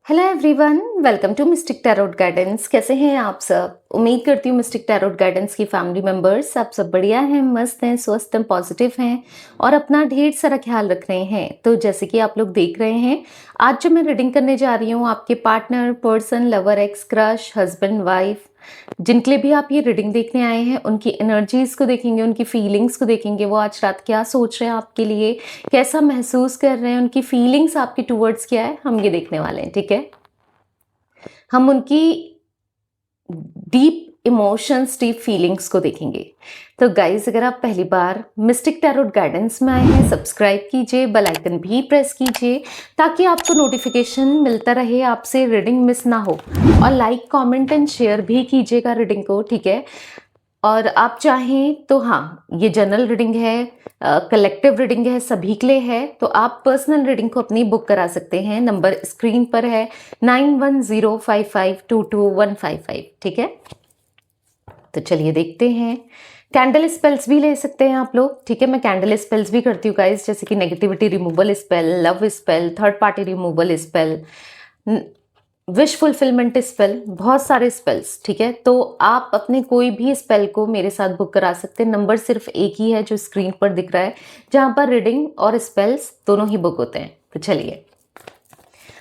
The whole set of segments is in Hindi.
Hello everyone, welcome to mystic tarot guidance. कैसे हैं आप सब? उम्मीद करती हूँ मिस्टिक टैरोट गाइडेंस की फैमिली मेंबर्स आप सब बढ़िया हैं, मस्त हैं, स्वस्थ हैं, पॉजिटिव हैं और अपना ढेर सारा ख्याल रख रहे हैं। तो जैसे कि आप लोग देख रहे हैं, आज जो मैं रीडिंग करने जा रही हूँ, आपके partner, person, lover, x, crush, husband, wife, जिनके लिए भी आप ये रीडिंग देखने आए हैं, उनकी एनर्जीज को देखेंगे, उनकी फीलिंग्स को देखेंगे। वो आज रात क्या सोच रहे हैं आपके लिए, कैसा महसूस कर रहे हैं, उनकी फीलिंग्स आपके टूवर्ड्स क्या है, हम ये देखने वाले हैं। ठीक है, हम उनकी डीप इमोशंस, डीप फीलिंग्स को देखेंगे। तो गाइज, अगर आप पहली बार मिस्टिक टैरोट गाइडेंस में आए हैं, सब्सक्राइब कीजिए, बेल आइकन भी प्रेस कीजिए ताकि आपको नोटिफिकेशन मिलता रहे, आपसे रीडिंग मिस ना हो। और लाइक, कमेंट एंड शेयर भी कीजिएगा रीडिंग को। ठीक है, और आप चाहें तो हाँ, ये जनरल रीडिंग है, कलेक्टिव रीडिंग है, सभी के लिए है। तो आप पर्सनल रीडिंग को अपनी बुक करा सकते हैं। नंबर स्क्रीन पर है 9105522155। ठीक है, तो चलिए देखते हैं। कैंडल स्पेल्स भी ले सकते हैं आप लोग। ठीक है, मैं कैंडल स्पेल्स भी करती हूँ गाइस, जैसे कि negativity removal spell, love spell, third party removal spell, wish fulfilment spell, बहुत सारे स्पेल्स। ठीक है, तो आप अपने कोई भी स्पेल को मेरे साथ बुक करा सकते हैं। नंबर सिर्फ एक ही है जो स्क्रीन पर दिख रहा है, जहां पर रीडिंग और स्पेल्स दोनों ही बुक होते हैं। तो चलिए,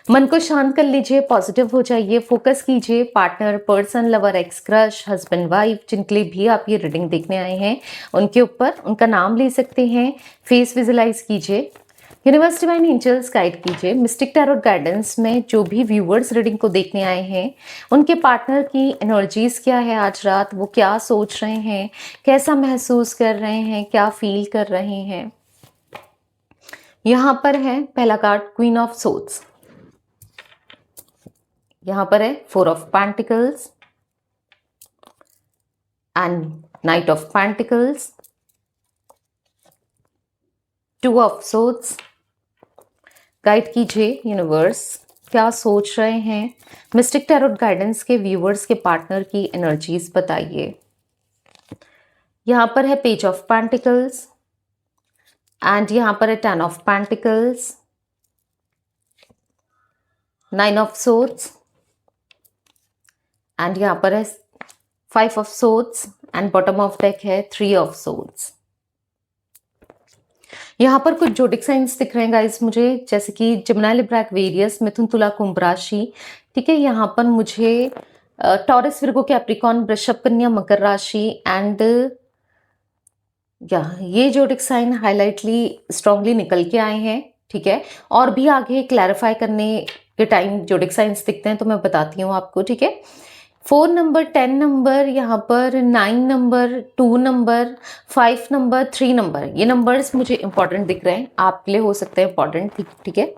मन को शांत कर लीजिए, पॉजिटिव हो जाइए, फोकस कीजिए। Partner, person, lover, x, crush, husband, wife, जिनके लिए भी आप ये रीडिंग देखने आए हैं, उनके ऊपर उनका नाम ले सकते हैं। फेस विजुलाइज कीजिए, यूनिवर्स डिवाइन एंजल्स गाइड कीजिए। मिस्टिक टैरोट गाइडेंस में जो भी व्यूअर्स रीडिंग को देखने आए हैं, उनके पार्टनर की एनर्जीज क्या है आज रात, वो क्या सोच रहे हैं, कैसा महसूस कर रहे हैं, क्या फील कर रहे हैं। यहाँ पर है पहला कार्ड, क्वीन ऑफ सोर्ड्स। यहाँ पर है four of pentacles and night of pentacles, two of swords. Guide कीजिए यूनिवर्स, क्या सोच रहे हैं मिस्टिक टैरोट गाइडेंस के व्यूअर्स के पार्टनर की एनर्जीज बताइए। यहाँ पर है पेज ऑफ पेंटिकल्स एंड यहाँ पर है ten of pentacles, nine of swords and यहाँ पर है five of swords and bottom of deck है थ्री ऑफ सोर्ड्स। यहाँ पर कुछ जोडिक साइंस दिख रहे हैं गाइस मुझे, जैसे कि जमुना, लिब्रा, एक्वेरियस, मिथुन, तुला, कुंभ राशि। ठीक है, यहाँ पर मुझे टॉरस, विर्गो, कैप्रिकॉर्न, वृषभ, कन्या, मकर राशि एंड ये जोडिक साइन हाईलाइटली स्ट्रांगली निकल के आए हैं। ठीक है, और भी आगे क्लैरिफाई करने के टाइम जोडिक साइंस दिखते हैं तो मैं बताती हूँ आपको। ठीक है, 4 नंबर, 10 नंबर, यहाँ पर 9 नंबर, 2 नंबर, 5 नंबर, 3 नंबर, ये नंबर्स मुझे इंपॉर्टेंट दिख रहे हैं, आपके लिए हो सकते हैं इंपॉर्टेंट। ठीक है,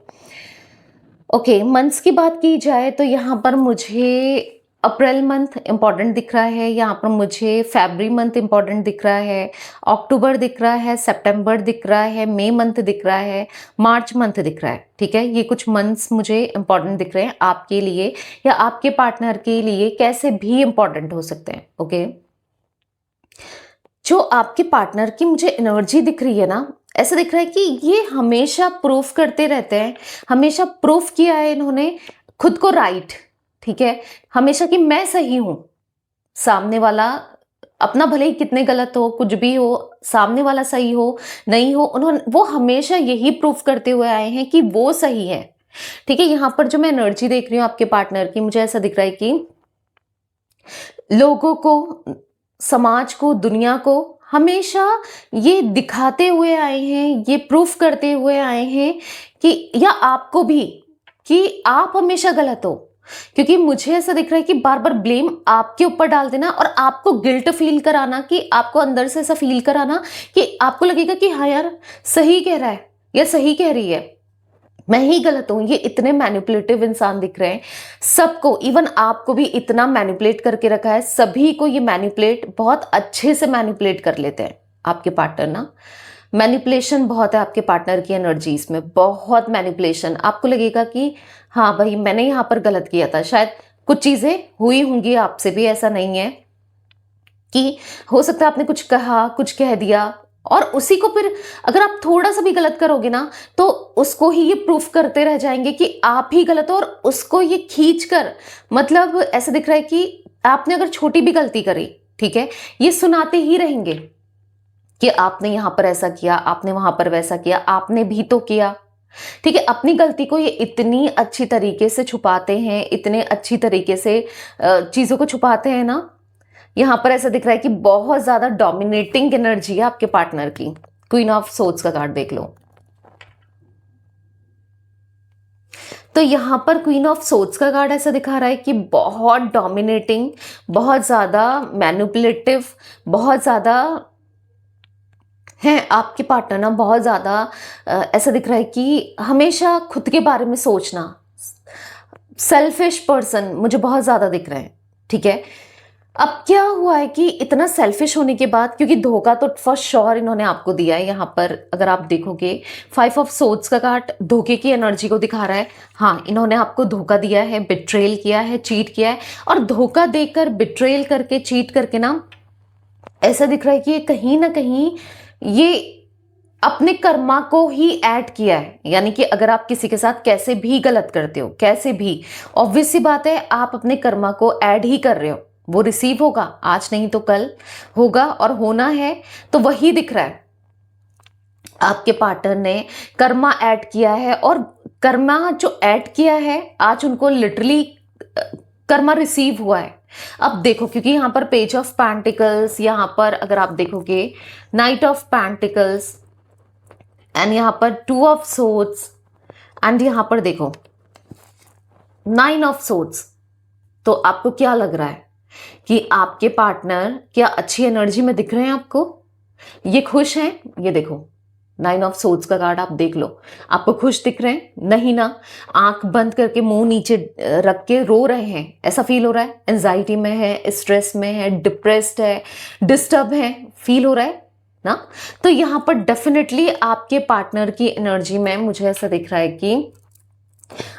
ओके, मंथ्स की बात की जाए तो यहाँ पर मुझे अप्रैल मंथ इंपॉर्टेंट दिख रहा है, यहाँ पर मुझे फरवरी मंथ इंपॉर्टेंट दिख रहा है, अक्टूबर दिख रहा है, सितंबर दिख रहा है, मई मंथ दिख रहा है, मार्च मंथ दिख रहा है। ठीक है, ये कुछ मंथ्स मुझे इंपॉर्टेंट दिख रहे हैं आपके लिए या आपके पार्टनर के लिए, कैसे भी इंपॉर्टेंट हो सकते हैं। ओके, जो आपके पार्टनर की मुझे एनर्जी दिख रही है ना, ऐसा दिख रहा है कि ये हमेशा प्रूफ करते रहते हैं, हमेशा प्रूफ किया है इन्होंने खुद को राइट। ठीक है, हमेशा कि मैं सही हूं, सामने वाला अपना भले ही कितने गलत हो, कुछ भी हो, सामने वाला सही हो नहीं हो, वो हमेशा यही प्रूफ करते हुए आए हैं कि वो सही है। ठीक है, यहां पर जो मैं एनर्जी देख रही हूँ आपके पार्टनर की, मुझे ऐसा दिख रहा है कि लोगों को, समाज को, दुनिया को हमेशा ये दिखाते हुए आए हैं, ये प्रूफ करते हुए आए हैं कि, या आपको भी, कि आप हमेशा गलत हो। क्योंकि मुझे ऐसा दिख रहा है कि बार बार ब्लेम आपके ऊपर डाल देना और आपको गिल्ट फील कराना, कि आपको अंदर से ऐसा फील कराना कि आपको लगेगा कि हाँ यार, सही कह रहा है या सही कह रही है, मैं ही गलत हूं। ये इतने मैनिपुलेटिव इंसान दिख रहे हैं सबको, इवन आपको भी इतना मैनिपुलेट करके रखा है, सभी को ये मैनिपुलेट, बहुत अच्छे से मैनिपुलेट कर लेते हैं आपके पार्टनर ना। मैनिपुलेशन बहुत है आपके पार्टनर की एनर्जीज में, बहुत मैनिपुलेशन। आपको लगेगा कि हाँ भाई, मैंने यहाँ पर गलत किया था, शायद कुछ चीजें हुई होंगी आपसे भी, ऐसा नहीं है कि हो सकता है आपने कुछ कहा, कुछ कह दिया, और उसी को फिर अगर आप थोड़ा सा भी गलत करोगे ना तो उसको ही ये प्रूफ करते रह जाएंगे कि आप ही गलत हो, और उसको ये खींच कर, मतलब ऐसा दिख रहा है कि आपने अगर छोटी भी गलती करी, ठीक है, ये सुनाते ही रहेंगे कि आपने यहां पर ऐसा किया, आपने वहां पर वैसा किया, आपने भी तो किया। ठीक है, अपनी गलती को ये इतनी अच्छी तरीके से छुपाते हैं, इतने अच्छी तरीके से चीजों को छुपाते हैं ना। यहां पर ऐसा दिख रहा है कि बहुत ज्यादा डोमिनेटिंग एनर्जी है आपके पार्टनर की। क्वीन ऑफ सोर्ड्स का कार्ड देख लो। तो यहां पर क्वीन ऑफ सोर्ड्स का कार्ड ऐसा दिखा रहा है कि बहुत डोमिनेटिंग, बहुत ज्यादा मैनिपुलेटिव, बहुत ज्यादा है आपके पार्टनर ना। बहुत ज्यादा ऐसा दिख रहा है कि हमेशा खुद के बारे में सोचना, सेल्फिश पर्सन मुझे बहुत ज्यादा दिख रहे हैं। ठीक है, अब क्या हुआ है कि इतना सेल्फिश होने के बाद, क्योंकि धोखा तो फर्स्ट श्योर इन्होंने आपको दिया है। यहाँ पर अगर आप देखोगे 5 ऑफ सोर्ड्स का कार्ड धोखे की एनर्जी को दिखा रहा है। हाँ, इन्होंने आपको धोखा दिया है, बिट्रेल किया है, चीट किया है, और धोखा देकर, बिट्रेल करके, चीट करके ना ऐसा दिख रहा है कि ये कहीं ना कहीं ये अपने कर्मा को ही ऐड किया है। यानी कि अगर आप किसी के साथ कैसे भी गलत करते हो, कैसे भी, ऑब्वियस सी बात है आप अपने कर्मा को ऐड ही कर रहे हो। वो रिसीव होगा, आज नहीं तो कल होगा, और होना है तो वही दिख रहा है। आपके पार्टनर ने कर्मा ऐड किया है, और कर्मा जो ऐड किया है आज उनको लिटरली कर्मा रिसीव हुआ है। अब देखो, क्योंकि यहां पर पेज ऑफ पेंटिकल्स, यहां पर अगर आप देखोगे नाइट ऑफ पेंटिकल्स, एंड यहां पर 2 ऑफ सोर्ड्स, एंड यहां पर देखो 9 ऑफ सोर्ड्स। तो आपको क्या लग रहा है कि आपके पार्टनर क्या अच्छी एनर्जी में दिख रहे हैं आपको? ये खुश हैं? ये देखो 9 ऑफ सोर्ड्स का कार्ड आप देख लो, आपको खुश दिख रहे हैं? नहीं ना, आंख बंद करके मुंह नीचे रख के रो रहे हैं, ऐसा फील हो रहा है। एंजाइटी में है, स्ट्रेस में है, डिप्रेस्ड है, डिस्टर्ब है, फील हो रहा है ना। तो यहां पर डेफिनेटली आपके पार्टनर की एनर्जी में मुझे ऐसा दिख रहा है कि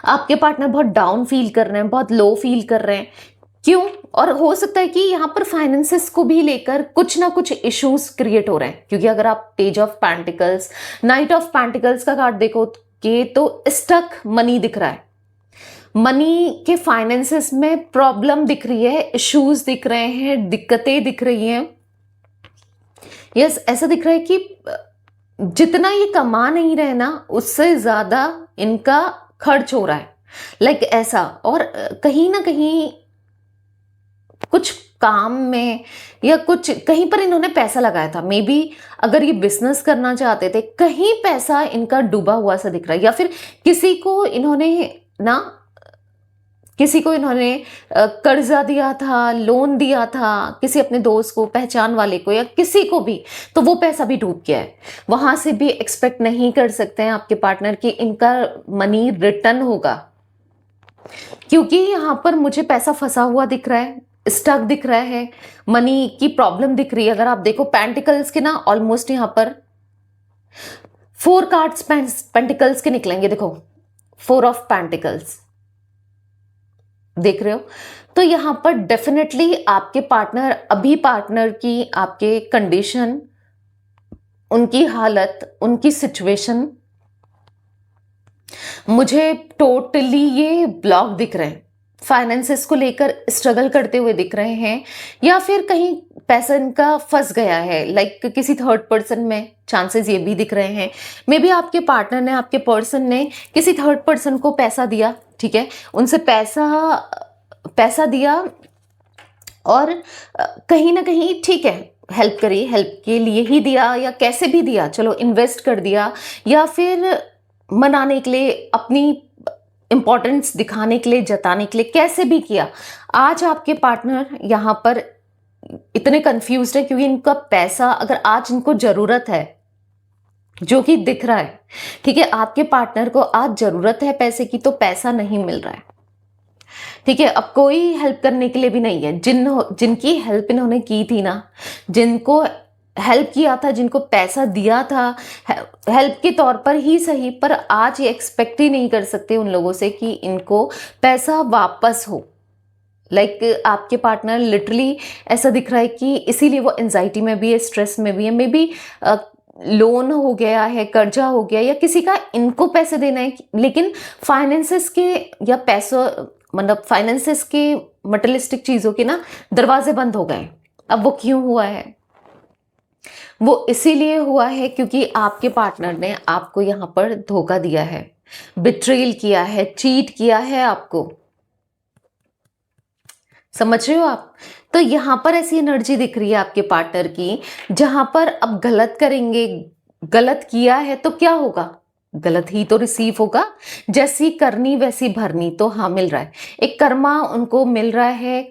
आपके पार्टनर बहुत डाउन फील कर रहे हैं, बहुत लो फील कर रहे हैं। क्यों? और हो सकता है कि यहाँ पर फाइनेंसेस को भी लेकर कुछ ना कुछ इश्यूज क्रिएट हो रहे हैं, क्योंकि अगर आप page of pentacles, night of pentacles का कार्ड देखो कि तो स्टक मनी दिख रहा है। मनी के फाइनेंसेस में प्रॉब्लम दिख रही है, इश्यूज दिख रहे हैं, दिक्कतें दिख रही हैं। यस, ऐसा दिख रहा है कि जितना ये कमा नहीं रहे ना, उससे ज्यादा इनका खर्च हो रहा है, लाइक ऐसा। और कहीं ना कहीं कुछ काम में या कुछ कहीं पर इन्होंने पैसा लगाया था, मे बी अगर ये बिजनेस करना चाहते थे, कहीं पैसा इनका डूबा हुआ सा दिख रहा है। या फिर किसी को इन्होंने कर्जा दिया था, लोन दिया था, किसी अपने दोस्त को, पहचान वाले को, या किसी को भी, तो वो पैसा भी डूब गया है। वहां से भी एक्सपेक्ट नहीं कर सकते हैं आपके पार्टनर कि इनका मनी रिटर्न होगा, क्योंकि यहां पर मुझे पैसा फंसा हुआ दिख रहा है, स्टक दिख रहा है, मनी की प्रॉब्लम दिख रही है। अगर आप देखो पेंटिकल्स के ना ऑलमोस्ट यहां पर 4 कार्ड्स पेंटिकल्स के निकलेंगे। देखो 4 ऑफ पेंटिकल्स देख रहे हो। तो यहां पर डेफिनेटली आपके पार्टनर की आपके कंडीशन, उनकी हालत, उनकी सिचुएशन मुझे टोटली ये ब्लॉक दिख रहे हैं। फाइनेंसेस को लेकर स्ट्रगल करते हुए दिख रहे हैं, या फिर कहीं पैसा इनका फंस गया है, लाइक किसी थर्ड पर्सन में, चांसेस ये भी दिख रहे हैं। मे बी आपके पार्टनर ने, आपके पर्सन ने किसी थर्ड पर्सन को पैसा दिया, ठीक है, उनसे पैसा दिया, और कहीं ना कहीं ठीक है हेल्प करी, हेल्प के लिए ही दिया या कैसे भी दिया, चलो इन्वेस्ट कर दिया, या फिर मनाने के लिए, अपनी इंपॉर्टेंस दिखाने के लिए, जताने के लिए, कैसे भी किया। आज आपके पार्टनर यहाँ पर इतने कंफ्यूज्ड है, क्योंकि इनका पैसा, अगर आज इनको जरूरत है, जो कि दिख रहा है, ठीक है, आपके पार्टनर को आज जरूरत है पैसे की, तो पैसा नहीं मिल रहा है। ठीक है, अब कोई हेल्प करने के लिए भी नहीं है। जिनकी हेल्प इन्होंने की थी ना, जिनको हेल्प किया था, जिनको पैसा दिया था, हेल्प के तौर पर ही सही, पर आज ये एक्सपेक्ट ही नहीं कर सकते उन लोगों से कि इनको पैसा वापस हो। लाइक आपके पार्टनर लिटरली ऐसा दिख रहा है कि इसीलिए वो एंजाइटी में भी है, स्ट्रेस में भी है, मे बी लोन हो गया है, कर्जा हो गया, या किसी का इनको पैसे देना है, लेकिन फाइनेंसेस के या पैसों मतलब फाइनेंसेस के मटेरियलिस्टिक चीजों के ना दरवाजे बंद हो गए। अब वो क्यों हुआ है? वो इसीलिए हुआ है क्योंकि आपके पार्टनर ने आपको यहाँ पर धोखा दिया है, बिट्रेल किया है, चीट किया है आपको। समझ रहे हो आप? तो यहाँ पर ऐसी एनर्जी दिख रही है आपके पार्टनर की, जहां पर अब गलत करेंगे, गलत किया है तो क्या होगा? गलत ही तो रिसीव होगा। जैसी करनी वैसी भरनी, तो हाँ मिल रहा है, एक कर्मा उनको मिल रहा है,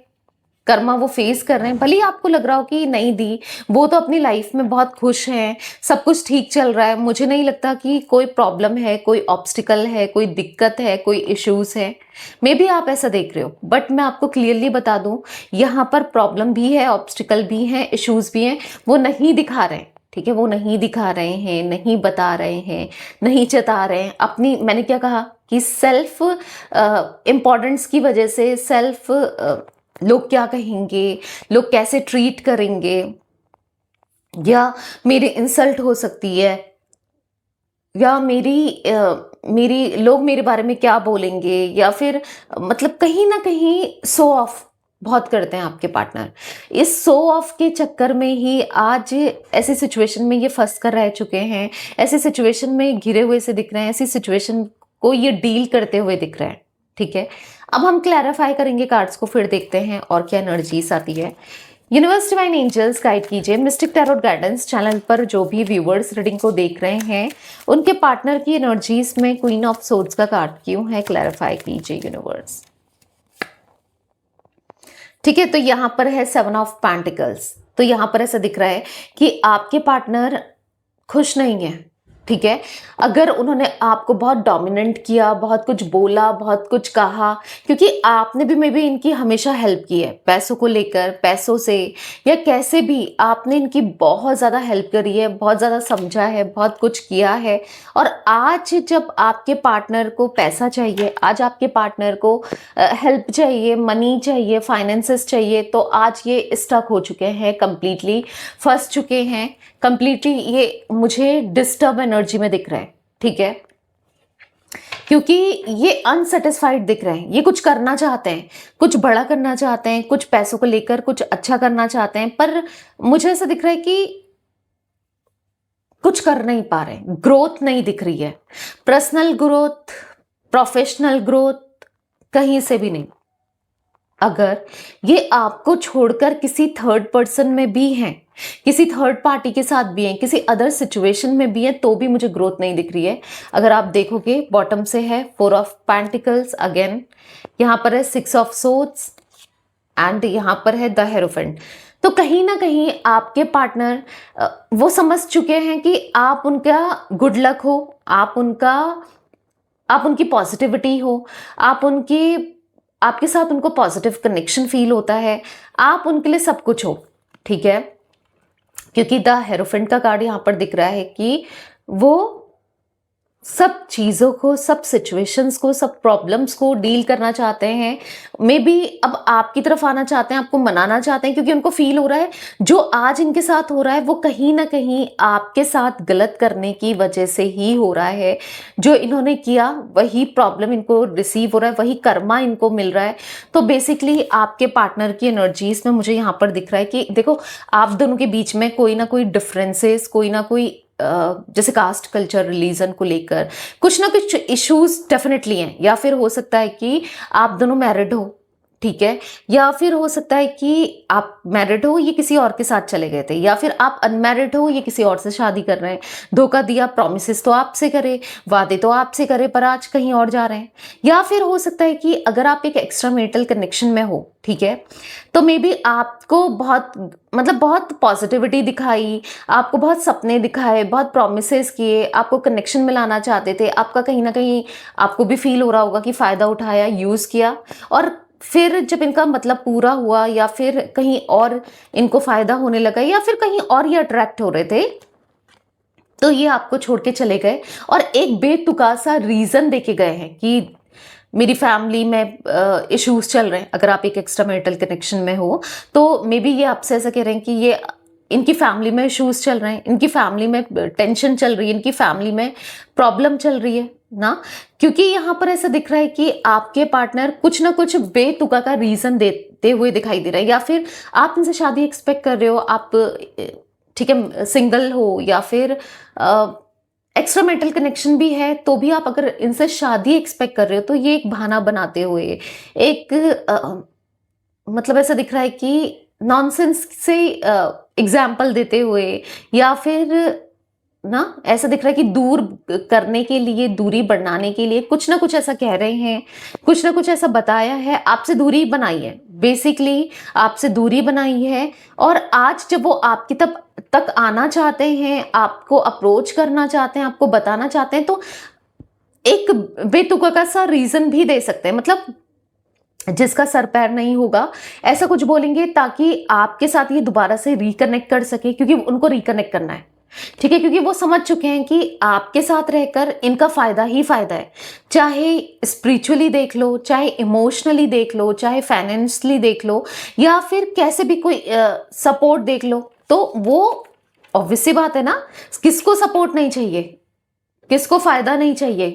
कर्मा वो फेस कर रहे हैं। भले ही आपको लग रहा हो कि नहीं दी, वो तो अपनी लाइफ में बहुत खुश हैं, सब कुछ ठीक चल रहा है, मुझे नहीं लगता कि कोई प्रॉब्लम है, कोई ऑब्स्टिकल है, कोई दिक्कत है, कोई इश्यूज है। मे बी आप ऐसा देख रहे हो, बट मैं आपको क्लियरली बता दूं, यहाँ पर प्रॉब्लम भी है, ऑब्स्टिकल भी है, इश्यूज भी हैं, वो नहीं दिखा रहे हैं। ठीक है, वो नहीं दिखा रहे हैं, नहीं बता रहे हैं, नहीं जता रहे हैं अपनी। मैंने क्या कहा कि सेल्फ इम्पोर्टेंस की वजह से, सेल्फ लोग क्या कहेंगे, लोग कैसे ट्रीट करेंगे, या मेरी इंसल्ट हो सकती है, या मेरी लोग मेरे बारे में क्या बोलेंगे, या फिर मतलब कहीं ना कहीं शो ऑफ बहुत करते हैं आपके पार्टनर। इस शो ऑफ के चक्कर में ही आज ऐसी सिचुएशन में ये फंस कर रह चुके हैं, ऐसी सिचुएशन में घिरे हुए से दिख रहे हैं, ऐसी सिचुएशन को ये डील करते हुए दिख रहे हैं। ठीक है, अब हम क्लैरिफाई करेंगे कार्ड्स को, फिर देखते हैं और क्या एनर्जीज आती है। यूनिवर्स डिवाइन एंजल्स गाइड कीजिए मिस्टिक टैरोट गाइडेंस चैनल पर जो भी व्यूवर्स रीडिंग को देख रहे हैं, उनके पार्टनर की एनर्जीज में क्वीन ऑफ सोर्ड्स का कार्ड क्यों है, क्लैरिफाई कीजिए यूनिवर्स। ठीक है, तो यहां पर है 7 ऑफ पेंटिकल्स। तो यहां पर ऐसा दिख रहा है कि आपके पार्टनर खुश नहीं है। ठीक है, अगर उन्होंने आपको बहुत डोमिनेंट किया, बहुत कुछ बोला, बहुत कुछ कहा, क्योंकि आपने भी मे बी इनकी हमेशा हेल्प की है, पैसों को लेकर, पैसों से या कैसे भी आपने इनकी बहुत ज़्यादा हेल्प करी है, बहुत ज़्यादा समझा है, बहुत कुछ किया है। और आज जब आपके पार्टनर को पैसा चाहिए, आज आपके पार्टनर को हेल्प चाहिए, मनी चाहिए, फाइनेंसेस चाहिए, तो आज ये स्टक हो चुके हैं, कंप्लीटली फंस चुके हैं, कंप्लीटली ये मुझे डिस्टर्ब एनर्जी में दिख रहे हैं। ठीक है, क्योंकि ये अनसेटिस्फाइड दिख रहे हैं, ये कुछ करना चाहते हैं, कुछ बड़ा करना चाहते हैं, कुछ पैसों को लेकर कुछ अच्छा करना चाहते हैं, पर मुझे ऐसा दिख रहा है कि कुछ कर नहीं पा रहे, ग्रोथ नहीं दिख रही है, पर्सनल ग्रोथ, प्रोफेशनल ग्रोथ, कहीं से भी नहीं। अगर ये आपको छोड़कर किसी थर्ड पर्सन में भी हैं, किसी थर्ड पार्टी के साथ भी हैं, किसी अदर सिचुएशन में भी हैं, तो भी मुझे ग्रोथ नहीं दिख रही है। अगर आप देखोगे बॉटम से है 4 ऑफ पेंटिकल्स, अगेन यहाँ पर है 6 ऑफ सोर्ड्स, एंड यहाँ पर है द हेरोफेंट। तो कहीं ना कहीं आपके पार्टनर वो समझ चुके हैं कि आप उनका गुड लक हो, आप उनकी पॉजिटिविटी हो, आपके साथ उनको पॉजिटिव कनेक्शन फील होता है, आप उनके लिए सब कुछ हो। ठीक है, क्योंकि द हेरोफेंट का कार्ड यहाँ पर दिख रहा है कि वो सब चीज़ों को, सब सिचुएशंस को, सब प्रॉब्लम्स को डील करना चाहते हैं। मे बी अब आपकी तरफ आना चाहते हैं, आपको मनाना चाहते हैं, क्योंकि उनको फील हो रहा है जो आज इनके साथ हो रहा है वो कहीं ना कहीं आपके साथ गलत करने की वजह से ही हो रहा है। जो इन्होंने किया वही प्रॉब्लम इनको रिसीव हो रहा है, वही कर्मा इनको मिल रहा है। तो बेसिकली आपके पार्टनर की एनर्जीज में मुझे यहाँ पर दिख रहा है कि देखो, आप दोनों के बीच में कोई ना कोई डिफरेंसेस, कोई ना कोई जैसे कास्ट, कल्चर, रिलीजन को लेकर कुछ ना कुछ इश्यूज डेफिनेटली हैं। या फिर हो सकता है कि आप दोनों मैरिड हो, ठीक है, या फिर हो सकता है कि आप मैरिड हो, ये किसी और के साथ चले गए थे, या फिर आप अनमैरिड हो, ये किसी और से शादी कर रहे हैं, धोखा दिया, प्रॉमिसेस तो आपसे करे, वादे तो आपसे करे, पर आज कहीं और जा रहे हैं। या फिर हो सकता है कि अगर आप एक एक्स्ट्रा मैरिटल कनेक्शन में हो, ठीक है, तो मे बी आपको बहुत पॉजिटिविटी दिखाई, आपको बहुत सपने दिखाए, बहुत प्रॉमिसेस किए, आपको कनेक्शन में लाना चाहते थे, आपका कहीं ना कहीं आपको भी फील हो रहा होगा कि फ़ायदा उठाया, यूज़ किया, और फिर जब इनका मतलब पूरा हुआ, या फिर कहीं और इनको फ़ायदा होने लगा, या फिर कहीं और ये अट्रैक्ट हो रहे थे, तो ये आपको छोड़ के चले गए और एक बेतुका सा रीज़न देके गए हैं कि मेरी फैमिली में इश्यूज चल रहे हैं। अगर आप एक एक्स्ट्रा मैरिटल कनेक्शन में हो तो मे बी ये आपसे ऐसा कह रहे हैं कि ये इनकी फैमिली में इश्यूज चल रहे हैं, इनकी फैमिली में टेंशन चल रही है, इनकी फैमिली में प्रॉब्लम चल रही है ना, क्योंकि यहाँ पर ऐसा दिख रहा है कि आपके पार्टनर कुछ ना कुछ बेतुका का रीजन देते हुए दिखाई दे रहा है, या फिर आप इनसे शादी एक्सपेक्ट कर रहे हो, आप ठीक है सिंगल हो या फिर एक्स्ट्रा मेटल कनेक्शन भी है, तो भी आप अगर इनसे शादी एक्सपेक्ट कर रहे हो तो ये एक बहाना बनाते हुए, एक मतलब ऐसा दिख रहा है कि नॉनसेंस से एग्जाम्पल देते हुए, या फिर ना ऐसा दिख रहा है कि दूर करने के लिए, दूरी बढ़ाने के लिए कुछ ना कुछ ऐसा कह रहे हैं, कुछ ना कुछ ऐसा बताया है, आपसे दूरी बनाई है, बेसिकली आपसे दूरी बनाई है। और आज जब वो आपकी तक आना चाहते हैं, आपको अप्रोच करना चाहते हैं, आपको बताना चाहते हैं, तो एक बेतुका का सा रीजन भी दे सकते हैं, मतलब जिसका सर पैर नहीं होगा, ऐसा कुछ बोलेंगे ताकि आपके साथ ये दोबारा से रिकनेक्ट कर सके, क्योंकि उनको रिकनेक्ट करना है, ठीक है, क्योंकि वो समझ चुके हैं कि आपके साथ रहकर इनका फायदा ही फायदा है। चाहे स्पिरिचुअली देख लो, चाहे इमोशनली देख लो, चाहे फाइनेंशियली देख लो, या फिर कैसे भी कोई सपोर्ट देख लो, तो वो ऑब्वियस सी बात है ना, किसको सपोर्ट नहीं चाहिए, किसको फायदा नहीं चाहिए,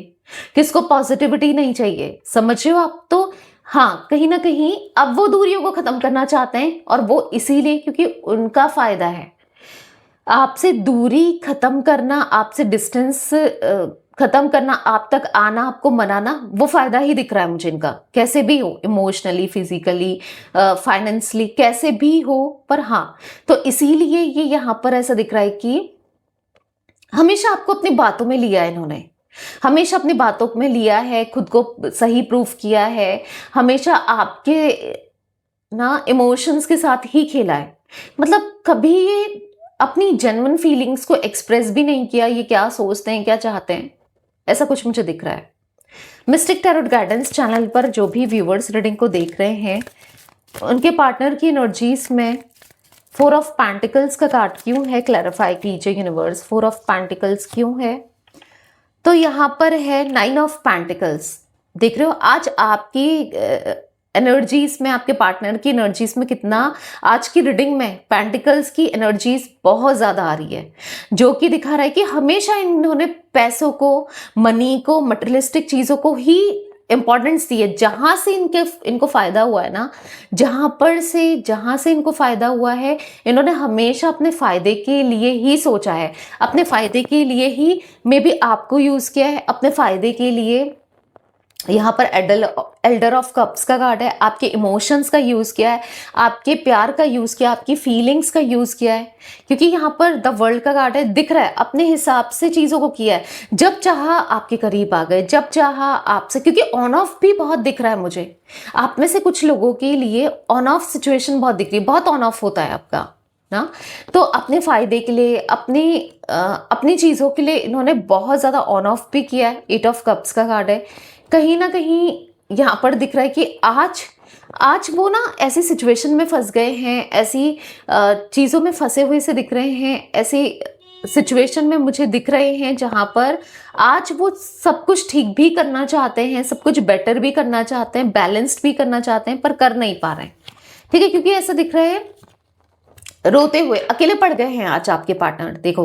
किसको पॉजिटिविटी नहीं चाहिए, समझ रहे हो आप। तो हाँ, कहीं ना कहीं अब वो दूरियों को खत्म करना चाहते हैं, और वो इसीलिए क्योंकि उनका फायदा है। आपसे दूरी खत्म करना, आपसे डिस्टेंस खत्म करना, आप तक आना, आपको मनाना, वो फायदा ही दिख रहा है मुझे इनका, कैसे भी हो, इमोशनली, फिजिकली, फाइनेंशियली, कैसे भी हो, पर हाँ, तो इसीलिए ये यहाँ पर ऐसा दिख रहा है कि हमेशा आपको अपनी बातों में लिया है इन्होंने, हमेशा अपनी बातों में लिया है, खुद को सही प्रूफ किया है, हमेशा आपके ना इमोशंस के साथ ही खेला है, मतलब कभी ये अपनी जेन्युइन फीलिंग्स को एक्सप्रेस भी नहीं किया, ये क्या सोचते हैं, क्या चाहते हैं, ऐसा कुछ मुझे दिख रहा है। मिस्टिक टैरोट गाइडेंस चैनल पर जो भी व्यूअर्स रीडिंग को देख रहे हैं, उनके पार्टनर की एनर्जीज में 4 ऑफ पेंटिकल्स का कार्ड क्यों है, क्लैरिफाई कीजिए यूनिवर्स, 4 ऑफ पेंटिकल्स क्यों है। तो यहाँ पर है 9 ऑफ पेंटिकल्स, देख रहे हो आज आपकी एनर्जीज में, आपके पार्टनर की एनर्जीज में कितना, आज की रीडिंग में पेंटिकल्स की एनर्जीज बहुत ज्यादा आ रही है, जो कि दिखा रहा है कि हमेशा इन्होंने पैसों को, मनी को, मटेरियलिस्टिक चीजों को ही इंपॉर्टेंस दी है। जहां से इनको फायदा हुआ है ना, जहां से इनको फायदा हुआ है, इन्होंने हमेशा अपने फायदे के लिए ही सोचा है, अपने फायदे के लिए ही मे बी आपको यूज किया है, अपने फायदे के लिए। यहाँ पर एल्डर ऑफ कप्स का कार्ड है, आपके इमोशंस का यूज किया है, आपके प्यार का यूज किया, आपकी फीलिंग्स का यूज किया है, क्योंकि यहाँ पर द वर्ल्ड का कार्ड है, दिख रहा है अपने हिसाब से चीजों को किया है, जब चाहा आपके करीब आ गए, जब चाहा आपसे, क्योंकि ऑन ऑफ भी बहुत दिख रहा है मुझे, आप में से कुछ लोगों के लिए ऑन ऑफ सिचुएशन बहुत दिख रही है, बहुत ऑन ऑफ होता है आपका ना, तो अपने फायदे के लिए, अपनी चीजों के लिए इन्होंने बहुत ज्यादा ऑन ऑफ भी किया है। 8 ऑफ कप्स का कार्ड है, कहीं ना कहीं यहाँ पर दिख रहा है कि आज वो ना ऐसी सिचुएशन में फंस गए हैं, ऐसी चीज़ों में फंसे हुए से दिख रहे हैं, ऐसी सिचुएशन में मुझे दिख रहे हैं जहाँ पर आज वो सब कुछ ठीक भी करना चाहते हैं, सब कुछ बेटर भी करना चाहते हैं, बैलेंस्ड भी करना चाहते हैं, पर कर नहीं पा रहे हैं, ठीक है, क्योंकि ऐसा दिख रहा है रोते हुए अकेले पड़ गए हैं आज आपके पार्टनर। देखो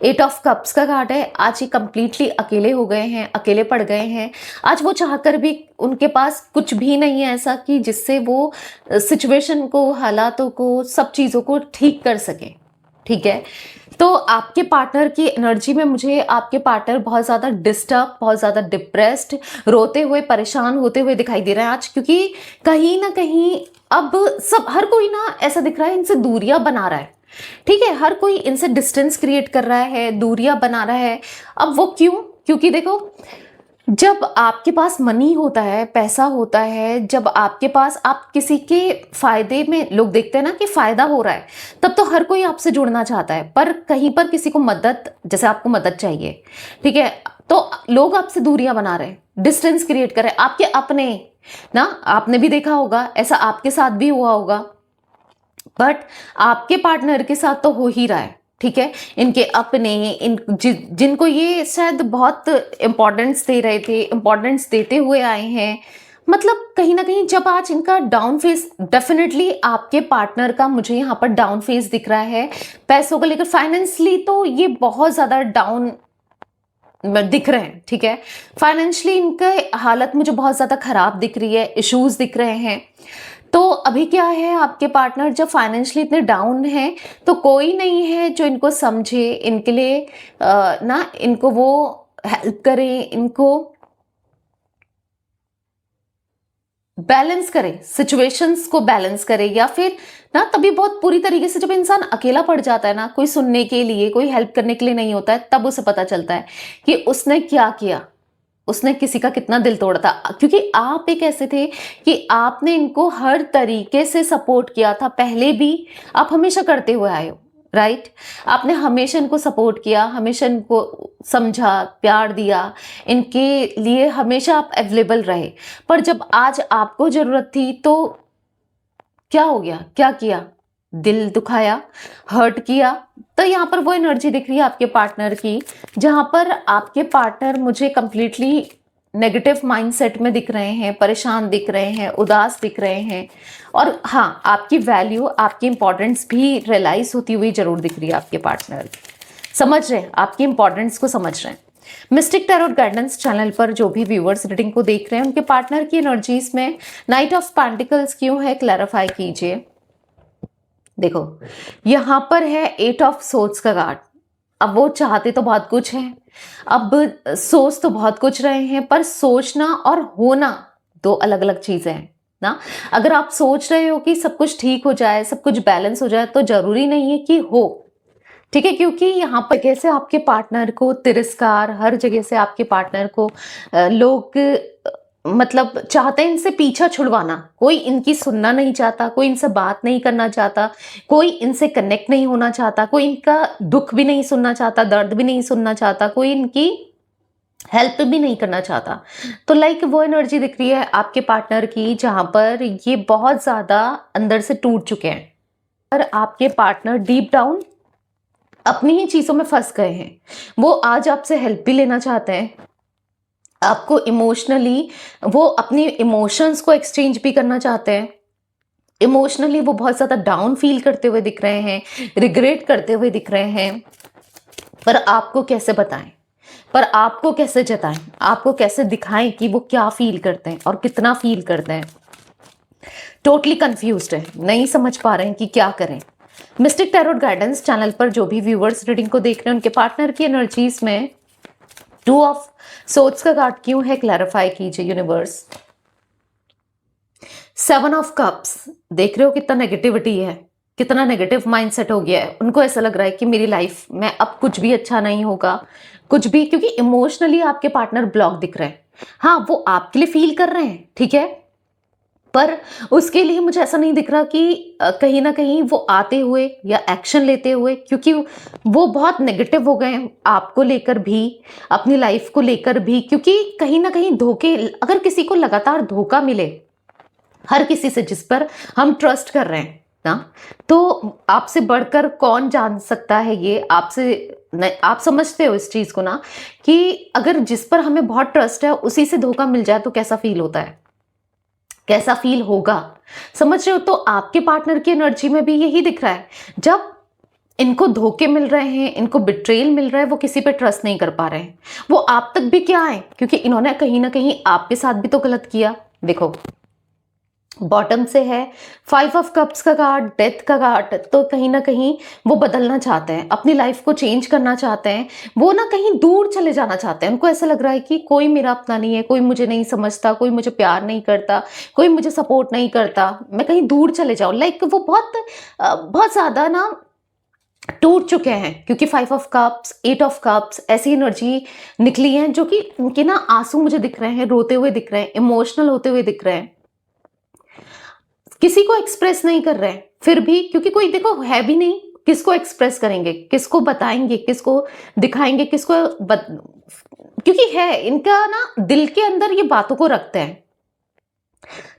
8 ऑफ कप्स का कार्ड है, आज ये कंप्लीटली अकेले हो गए हैं, अकेले पड़ गए हैं, आज वो चाहकर भी उनके पास कुछ भी नहीं है ऐसा कि जिससे वो सिचुएशन को, हालातों को, सब चीज़ों को ठीक कर सके, ठीक है। तो आपके पार्टनर की एनर्जी में मुझे आपके पार्टनर बहुत ज़्यादा डिस्टर्ब, बहुत ज़्यादा डिप्रेस्ड, रोते हुए, परेशान होते हुए दिखाई दे रहे हैं आज, क्योंकि कहीं ना कहीं अब हर कोई ना ऐसा दिख रहा है इनसे दूरियां बना रहा है, ठीक है, हर कोई इनसे डिस्टेंस क्रिएट कर रहा है, दूरियां बना रहा है। अब वो क्यों? क्योंकि देखो जब आपके पास मनी होता है, पैसा होता है, जब आपके पास, आप किसी के फायदे में, लोग देखते हैं ना कि फायदा हो रहा है, तब तो हर कोई आपसे जुड़ना चाहता है, पर कहीं पर किसी को मदद, जैसे आपको मदद चाहिए, ठीक है, तो लोग आपसे दूरियां बना रहे हैं, डिस्टेंस क्रिएट कर रहे हैं, आपके अपने ना, आपने भी देखा होगा, ऐसा आपके साथ भी हुआ होगा, बट आपके पार्टनर के साथ तो हो ही रहा है, ठीक है, इनके अपने, जिनको ये शायद बहुत इंपॉर्टेंस दे रहे थे, इंपॉर्टेंस देते हुए आए हैं, मतलब कहीं ना कहीं जब आज इनका डाउन फेज, डेफिनेटली आपके पार्टनर का मुझे यहाँ पर डाउन फेज दिख रहा है। पैसों को लेकर फाइनेंशियली तो ये बहुत ज्यादा डाउन दिख रहे हैं, ठीक है। फाइनेंशियली इनका हालत मुझे बहुत ज्यादा खराब दिख रही है, इश्यूज दिख रहे हैं। तो अभी क्या है, आपके पार्टनर जब फाइनेंशियली इतने डाउन है तो कोई नहीं है जो इनको समझे, इनके लिए ना इनको वो हेल्प करे, इनको बैलेंस करे, सिचुएशंस को बैलेंस करे। या फिर ना तभी बहुत पूरी तरीके से जब इंसान अकेला पड़ जाता है ना, कोई सुनने के लिए, कोई हेल्प करने के लिए नहीं होता है, तब उसे पता चलता है कि उसने क्या किया, उसने किसी का कितना दिल तोड़ा था। क्योंकि आप एक ऐसे थे कि आपने इनको हर तरीके से सपोर्ट किया था, पहले भी आप हमेशा करते हुए आए हो, राइट। आपने हमेशा इनको सपोर्ट किया, हमेशा इनको समझा, प्यार दिया, इनके लिए हमेशा आप अवेलेबल रहे। पर जब आज आपको जरूरत थी तो क्या हो गया, क्या किया, दिल दुखाया, हर्ट किया। तो यहाँ पर वो एनर्जी दिख रही है आपके पार्टनर की, जहां पर आपके पार्टनर मुझे कंप्लीटली नेगेटिव माइंडसेट में दिख रहे हैं, परेशान दिख रहे हैं, उदास दिख रहे हैं। और हाँ, आपकी वैल्यू, आपकी इंपॉर्टेंस भी रियलाइज होती हुई जरूर दिख रही है आपके पार्टनर। समझ रहे हैं, आपकी इंपॉर्टेंस को समझ रहे हैं। मिस्टिक टैरोट गाइडेंस चैनल पर जो भी व्यूअर्स रीडिंग को देख रहे हैं, उनके पार्टनर की एनर्जीज में नाइट ऑफ पेंटिकल्स क्यों है, क्लैरिफाई कीजिए। देखो, यहां पर है 8 ऑफ सोर्ड्स का कार्ड। अब वो चाहते तो बहुत कुछ है, अब सोच तो बहुत कुछ रहे हैं, पर सोचना और होना दो अलग अलग चीजें हैं ना। अगर आप सोच रहे हो कि सब कुछ ठीक हो जाए, सब कुछ बैलेंस हो जाए, तो जरूरी नहीं है कि हो, ठीक है। क्योंकि यहाँ पर कैसे आपके पार्टनर को तिरस्कार, हर जगह से आपके पार्टनर को लोग मतलब चाहते हैं इनसे पीछा छुड़वाना। कोई इनकी सुनना नहीं चाहता, कोई इनसे बात नहीं करना चाहता, कोई इनसे कनेक्ट नहीं होना चाहता, कोई इनका दुख भी नहीं सुनना चाहता, दर्द भी नहीं सुनना चाहता, कोई इनकी हेल्प भी नहीं करना चाहता। तो लाइक वो एनर्जी दिख रही है आपके पार्टनर की, जहां पर ये बहुत ज्यादा अंदर से टूट चुके हैं। पर आपके पार्टनर डीप डाउन अपनी ही चीजों में फंस गए हैं। वो आज आपसे हेल्प भी लेना चाहते हैं, आपको इमोशनली, वो अपनी इमोशंस को एक्सचेंज भी करना चाहते हैं। इमोशनली वो बहुत ज्यादा डाउन फील करते हुए दिख रहे हैं, रिग्रेट करते हुए दिख रहे हैं। पर आपको कैसे बताएं, पर आपको कैसे जताएं, आपको कैसे दिखाएं कि वो क्या फील करते हैं और कितना फील करते हैं। टोटली कंफ्यूज्ड है, नहीं समझ पा रहे हैं कि क्या करें। मिस्टिक टैरोट गाइडेंस चैनल पर जो भी व्यूअर्स रीडिंग को देख रहे हैं, उनके पार्टनर की एनर्जीज में 2 ऑफ सोर्ड्स का कार्ड क्यों है, क्लैरिफाई कीजिए यूनिवर्स। 7 ऑफ कप्स, देख रहे हो कितना नेगेटिविटी है, कितना नेगेटिव माइंडसेट हो गया है। उनको ऐसा लग रहा है कि मेरी लाइफ में अब कुछ भी अच्छा नहीं होगा, कुछ भी, क्योंकि इमोशनली आपके पार्टनर ब्लॉक दिख रहे हैं। हाँ, वो आपके लिए फील कर रहे हैं, ठीक है, पर उसके लिए मुझे ऐसा नहीं दिख रहा कि कहीं ना कहीं वो आते हुए या एक्शन लेते हुए, क्योंकि वो बहुत नेगेटिव हो गए हैं आपको लेकर भी, अपनी लाइफ को लेकर भी। क्योंकि कहीं ना कहीं धोखे, अगर किसी को लगातार धोखा मिले, हर किसी से जिस पर हम ट्रस्ट कर रहे हैं ना, तो आपसे बढ़कर कौन जान सकता है ये, आपसे आप समझते हो इस चीज को ना, कि अगर जिस पर हमें बहुत ट्रस्ट है उसी से धोखा मिल जाए तो कैसा फील होता है, कैसा फील होगा, समझ रहे हो। तो आपके पार्टनर की एनर्जी में भी यही दिख रहा है, जब इनको धोखे मिल रहे हैं, इनको बिट्रेल मिल रहा है, वो किसी पे ट्रस्ट नहीं कर पा रहे हैं। वो आप तक भी क्या है, क्योंकि इन्होंने कहीं ना कहीं आपके साथ भी तो गलत किया। देखो, बॉटम से है 5 ऑफ कप्स का कार्ड, डेथ का कार्ड। तो कहीं ना कहीं वो बदलना चाहते हैं, अपनी लाइफ को चेंज करना चाहते हैं, वो ना कहीं दूर चले जाना चाहते हैं। उनको ऐसा लग रहा है कि कोई मेरा अपना नहीं है, कोई मुझे नहीं समझता, कोई मुझे प्यार नहीं करता, कोई मुझे सपोर्ट नहीं करता, मैं कहीं दूर चले जाऊं। लाइक वो बहुत ज्यादा ना टूट चुके हैं, क्योंकि 5 ऑफ कप्स, 8 ऑफ कप्स ऐसी एनर्जी निकली है, जो कि उनके ना आंसू मुझे दिख रहे हैं, रोते हुए दिख रहे हैं, इमोशनल होते हुए दिख रहे हैं, किसी को एक्सप्रेस नहीं कर रहे हैं फिर भी, क्योंकि कोई देखो है भी नहीं, किसको एक्सप्रेस करेंगे, किसको बताएंगे, किसको दिखाएंगे, क्योंकि है इनका ना दिल के अंदर ये बातों को रखते हैं,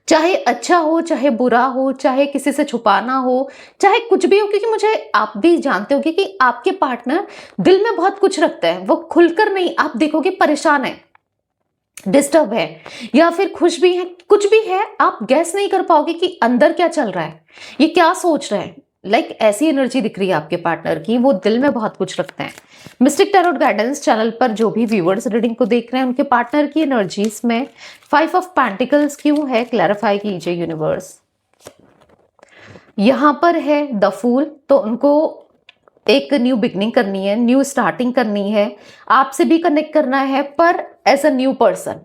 चाहे अच्छा हो, चाहे बुरा हो, चाहे किसी से छुपाना हो, चाहे कुछ भी हो। क्योंकि मुझे, आप भी जानते होगे कि आपके पार्टनर दिल में बहुत कुछ रखते हैं, वो खुलकर नहीं, आप देखोगे परेशान है, डिस्टर्ब है या फिर खुश भी है, कुछ भी है, आप गैस नहीं कर पाओगे कि अंदर क्या चल रहा है, ये क्या सोच रहे हैं। लाइक ऐसी एनर्जी दिख रही है आपके पार्टनर की, वो दिल में बहुत कुछ रखते हैं। मिस्टिक टैरोट गाइडेंस चैनल पर जो भी व्यूअर्स रीडिंग को देख रहे हैं, उनके पार्टनर की एनर्जीज में 5 ऑफ पेंटिकल्स क्यों है, क्लैरिफाई कीजिए यूनिवर्स। यहां पर है द फूल, तो उनको एक न्यू बिगनिंग करनी है, न्यू स्टार्टिंग करनी है, आपसे भी कनेक्ट करना है, पर एज अ न्यू पर्सन।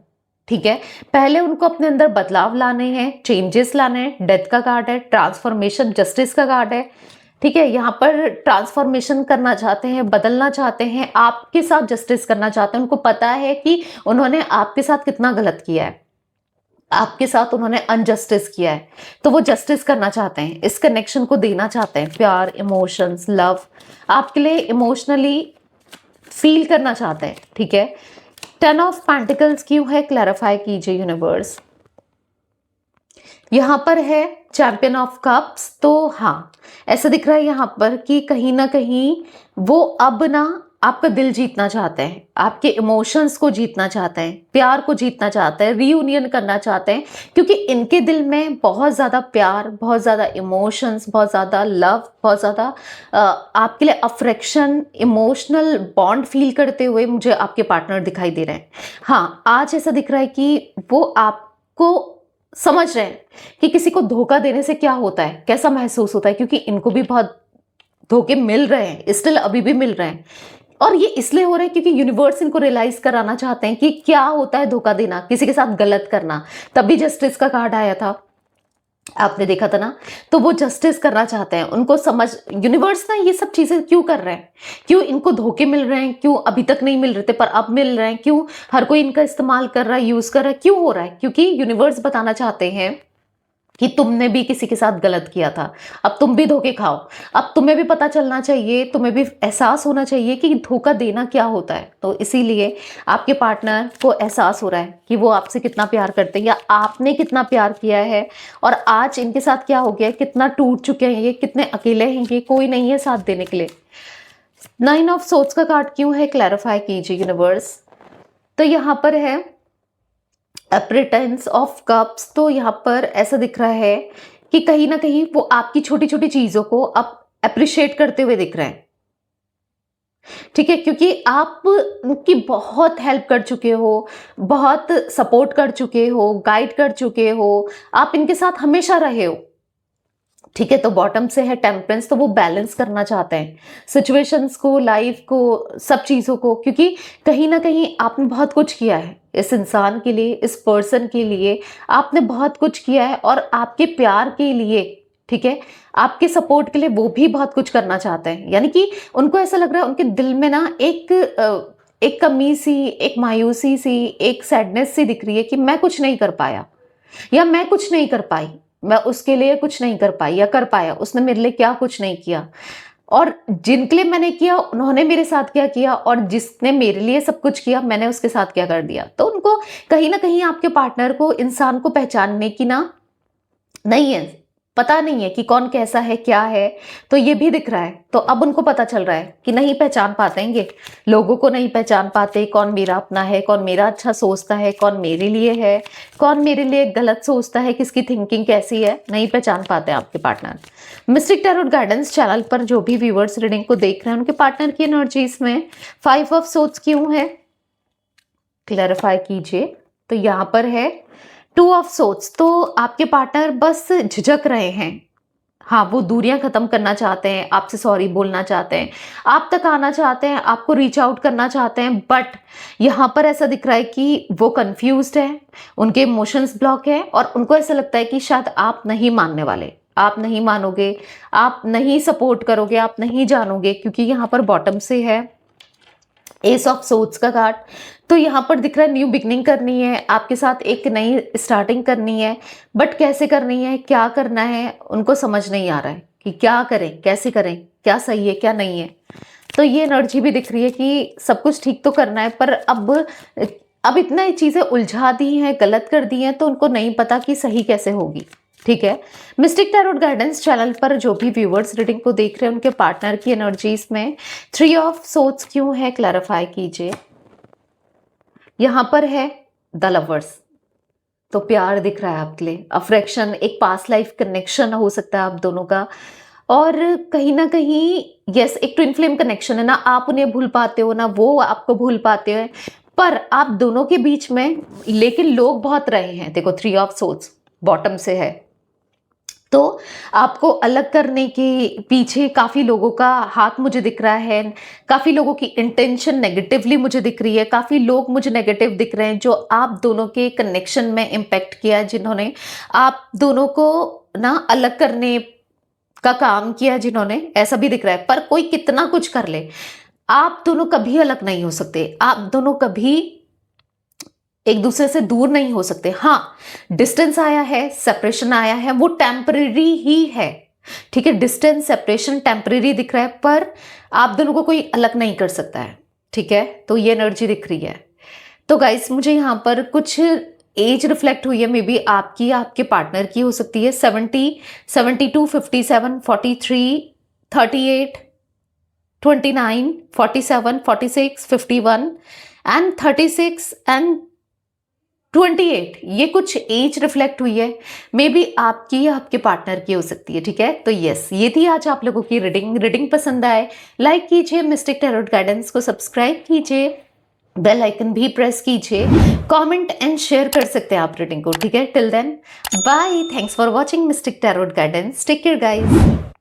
ठीक है, पहले उनको अपने अंदर बदलाव लाने हैं, चेंजेस लाने हैं। डेथ का कार्ड है, ट्रांसफॉर्मेशन, जस्टिस का कार्ड है। ठीक है, यहाँ पर ट्रांसफॉर्मेशन करना चाहते हैं, बदलना चाहते हैं, आपके साथ जस्टिस करना चाहते हैं। उनको पता है कि उन्होंने आपके साथ कितना गलत किया है, आपके साथ उन्होंने अनजस्टिस किया है, तो वो जस्टिस करना चाहते हैं, इस कनेक्शन को देना चाहते हैं, प्यार, इमोशंस, लव, आपके लिए इमोशनली फील करना चाहते हैं। ठीक है, 10 ऑफ पेंटिकल्स क्यों है, क्लैरिफाई कीजिए यूनिवर्स। यहां पर है चैंपियन ऑफ कप्स, तो हाँ, ऐसा दिख रहा है यहां पर कि कहीं ना कहीं वो अब ना आपका दिल जीतना चाहते हैं, आपके इमोशंस को जीतना चाहते हैं, प्यार को जीतना चाहते हैं, रीयूनियन करना चाहते हैं, क्योंकि इनके दिल में बहुत ज़्यादा प्यार, बहुत ज़्यादा इमोशंस, बहुत ज़्यादा लव, बहुत ज़्यादा आपके लिए अफेक्शन, इमोशनल बॉन्ड फील करते हुए मुझे आपके पार्टनर दिखाई दे रहे हैं। हाँ, आज ऐसा दिख रहा है कि वो आपको समझ रहे हैं कि किसी को धोखा देने से क्या होता है, कैसा महसूस होता है, क्योंकि इनको भी बहुत धोखे मिल रहे हैं, स्टिल अभी भी मिल रहे हैं। और ये इसलिए हो रहा है क्योंकि यूनिवर्स इनको रियलाइज कराना चाहते हैं कि क्या होता है धोखा देना, किसी के साथ गलत करना। तभी जस्टिस का कार्ड आया था, आपने देखा था ना, तो वो जस्टिस करना चाहते हैं। उनको समझ, यूनिवर्स ना ये सब चीजें क्यों कर रहे हैं, क्यों इनको धोखे मिल रहे हैं, क्यों अभी तक नहीं मिल रहे थे पर अब मिल रहे हैं, क्यों हर कोई इनका इस्तेमाल कर रहा है, यूज कर रहा है, क्यों हो रहा है, क्योंकि यूनिवर्स बताना चाहते हैं कि तुमने भी किसी के साथ गलत किया था, अब तुम भी धोखे खाओ। अब तुम्हें भी पता चलना चाहिए, तुम्हें भी एहसास होना चाहिए कि धोखा देना क्या होता है। तो इसीलिए आपके पार्टनर को एहसास हो रहा है कि वो आपसे कितना प्यार करते हैं या आपने कितना प्यार किया है, और आज इनके साथ क्या हो गया है, कितना टूट चुके हैं ये, कितने अकेले हैं ये, कोई नहीं है साथ देने के लिए। 9 ऑफ सोर्ड्स का कार्ड क्यों है, क्लैरिफाई कीजिए यूनिवर्स। तो यहाँ पर है प्रिटेंस ऑफ कप्स, तो यहाँ पर ऐसा दिख रहा है कि कहीं ना कहीं वो आपकी छोटी छोटी चीजों को अब अप्रिशिएट करते हुए दिख रहे हैं। ठीक है, क्योंकि आप उनकी बहुत हेल्प कर चुके हो, बहुत सपोर्ट कर चुके हो, गाइड कर चुके हो, आप इनके साथ हमेशा रहे हो। ठीक है, तो बॉटम से है टेम्परेंस, तो वो बैलेंस करना चाहते हैं सिचुएशंस को, लाइफ को, सब चीज़ों को, क्योंकि कहीं ना कहीं आपने बहुत कुछ किया है इस इंसान के लिए, इस पर्सन के लिए आपने बहुत कुछ किया है, और आपके प्यार के लिए, ठीक है, आपके सपोर्ट के लिए वो भी बहुत कुछ करना चाहते हैं। यानी कि उनको ऐसा लग रहा है उनके दिल में ना एक कमी सी, एक मायूसी सी, एक सैडनेस सी दिख रही है कि मैं कुछ नहीं कर पाया या मैं कुछ नहीं कर पाई, मैं उसके लिए कुछ नहीं कर पाई या कर पाया, उसने मेरे लिए क्या कुछ नहीं किया, और जिनके लिए मैंने किया उन्होंने मेरे साथ क्या किया, और जिसने मेरे लिए सब कुछ किया मैंने उसके साथ क्या कर दिया। तो उनको कहीं ना कहीं आपके पार्टनर को, इंसान को पहचानने की ना नहीं है, पता नहीं है कि कौन कैसा है, क्या है, तो ये भी दिख रहा है। तो अब उनको पता चल रहा है कि नहीं पहचान पाते हैं ये लोगों को, नहीं पहचान पाते कौन मेरा अपना है, कौन मेरा अच्छा सोचता है, कौन मेरे लिए है, कौन मेरे लिए गलत सोचता है, किसकी थिंकिंग कैसी है, नहीं पहचान पाते हैं आपके partner. Mistake tarot guidance channel पर जो भी व्यूअर्स रीडिंग को देख रहे हैं, उनके पार्टनर की एनर्जीज में 5 ऑफ सोर्ड्स क्यों है, क्लैरिफाई कीजिए। तो यहाँ पर है 2 ऑफ सोर्ड्स, तो आपके पार्टनर बस झिझक रहे हैं। हाँ, वो दूरियां खत्म करना चाहते हैं, आपसे सॉरी बोलना चाहते हैं, आप तक आना चाहते हैं, आपको रीच आउट करना चाहते हैं, बट यहाँ पर ऐसा दिख रहा है कि वो कंफ्यूज्ड है, उनके इमोशंस ब्लॉक है, और उनको ऐसा लगता है कि शायद आप नहीं मानने वाले, आप नहीं मानोगे, आप नहीं सपोर्ट करोगे, आप नहीं जानोगे, क्योंकि यहाँ पर बॉटम से है एस ऑफ सोर्ड्स का कार्ड। तो यहाँ पर दिख रहा है न्यू बिगनिंग करनी है, आपके साथ एक नई स्टार्टिंग करनी है, बट कैसे करनी है, क्या करना है, उनको समझ नहीं आ रहा है कि क्या करें, कैसे करें, क्या सही है, क्या नहीं है। तो ये एनर्जी भी दिख रही है कि सब कुछ ठीक तो करना है, पर अब इतना चीज़ें उलझा दी हैं, गलत कर दी हैं, तो उनको नहीं पता कि सही कैसे होगी। ठीक है, मिस्टिक टैरोट गाइडेंस चैनल पर जो भी व्यूअर्स रीडिंग को देख रहे हैं, उनके पार्टनर की एनर्जीज में 3 ऑफ सोर्ड्स क्यों है, क्लैरिफाई कीजिए। यहाँ पर है द लवर्स, तो प्यार दिख रहा है आपके लिए, अफेक्शन, एक पास्ट लाइफ कनेक्शन हो सकता है आप दोनों का। और कहीं ना कहीं यस, एक ट्विन फ्लेम कनेक्शन है ना, आप उन्हें भूल पाते हो ना वो आपको भूल पाते हैं, पर आप दोनों के बीच में लेकिन लोग बहुत रहे हैं। देखो 3 ऑफ सोर्ड्स बॉटम से है, तो आपको अलग करने के पीछे काफ़ी लोगों का हाथ मुझे दिख रहा है, काफ़ी लोगों की इंटेंशन नेगेटिवली मुझे दिख रही है, काफ़ी लोग मुझे नेगेटिव दिख रहे हैं जो आप दोनों के कनेक्शन में इम्पैक्ट किया, जिन्होंने आप दोनों को ना अलग करने का काम किया, जिन्होंने, ऐसा भी दिख रहा है। पर कोई कितना कुछ कर ले, आप दोनों कभी अलग नहीं हो सकते, आप दोनों कभी एक दूसरे से दूर नहीं हो सकते। हाँ, डिस्टेंस आया है, सेपरेशन आया है, वो टेम्परेरी ही है, ठीक है, डिस्टेंस सेपरेशन टेम्परेरी दिख रहा है, पर आप दोनों को कोई अलग नहीं कर सकता है, ठीक है। तो ये एनर्जी दिख रही है। तो गाइस मुझे यहाँ पर कुछ एज रिफ्लेक्ट हुई है, मे बी आपकी, आपके पार्टनर की हो सकती है। 70, 72, 57, 43, 38, 29, 47, 46, 51 एंड 36 एंड 28, ये कुछ एज रिफ्लेक्ट हुई है, मे बी आपकी या आपके पार्टनर की हो सकती है, ठीक है। तो यस, ये थी आज आप लोगों की रीडिंग पसंद आए लाइक कीजिए, मिस्टिक टैरोट गाइडेंस को सब्सक्राइब कीजिए, बेल आइकन भी प्रेस कीजिए, कमेंट एंड शेयर कर सकते हैं आप रीडिंग को, ठीक है। Till then bye, thanks for watching mystic tarot guidance, take care guys.